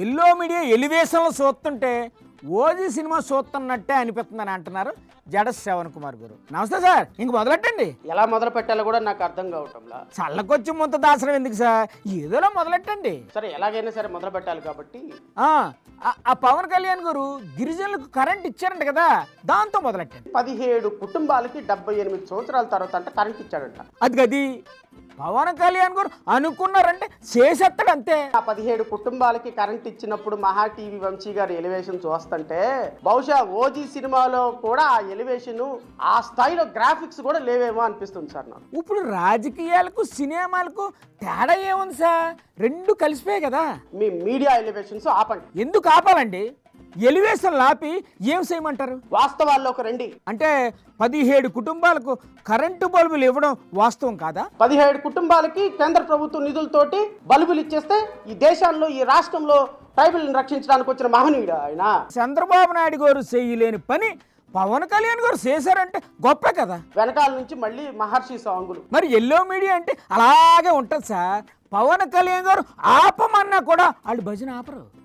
Yellow media ఎలివేషన్లో చూస్తుంటే OG cinema చూస్తున్నట్టే అనిపిస్తుందని అంటున్నారు జడ శ్రవణ్ కుమార్ గారు. నమస్తే సార్, ఇంక మొదలెట్టండి. ఎలా మొదలు పెట్టాలో కూడా నాకు అర్థం కావటంలా. చల్లకొచ్చి ముంత దాసరం ఎందుకు సార్, ఏదోలా మొదలెట్టండి. సరే ఎలాగైనా సరే మొదలు పెట్టాలి కాబట్టి ఆ పవన్ కళ్యాణ్ గారు గిరిజనులకు కరెంట్ ఇచ్చారంట కదా, దాంతో మొదలెట్టండి. 17 కుటుంబాలకి 78 సంవత్సరాల తర్వాత అంటే కరెంట్ ఇచ్చాడంట. అది పవన్ కళ్యాణ్ గారు అనుకున్నారంటే చేసేస్తాడు అంతే. ఆ 17 కుటుంబాలకి కరెంట్ ఇచ్చినప్పుడు మహా టీవీ వంశీ గారి ఎలివేషన్ చూస్తుంటే బహుశా ఓజీ సినిమాలో కూడా ఆ ఎలివేషన్ ఆ స్థాయిలో గ్రాఫిక్స్ కూడా లేవేమో అనిపిస్తుంది సార్ నాకు. ఇప్పుడు రాజకీయాలకు సినిమాలకు తేడా ఏముంది సార్, రెండు కలిసిపోయాయి కదా. మీ మీడియా ఎలివేషన్స్ ఆపండి. ఎందుకు ఆపాలండి? ఎలివేషన్ ఆపి ఏం చేయమంటారు? వాస్తవాల్లోకి రండి. అంటే 17 కుటుంబాలకు కరెంటు బల్బులు ఇవ్వడం వాస్తవం కాదా? 17 కుటుంబాలకి కేంద్ర ప్రభుత్వ నిధులతోటి బల్బులు ఇచ్చేస్తే ఈ దేశాల్లో ఈ రాష్ట్రంలో ట్రైబల్ని రక్షించడానికి వచ్చిన మహనీయుడు ఆయన. చంద్రబాబు నాయుడు గారు చేయలేని పని పవన్ కళ్యాణ్ గారు చేశారంటే గొప్ప కదా. వెనకాల నుంచి మళ్ళీ మహర్షి సాంగులు. మరి ఎల్లో మీడియా అంటే అలాగే ఉంటుంది సార్. పవన్ కళ్యాణ్ గారు ఆపమన్నా కూడా వాళ్ళు భజన ఆపరు.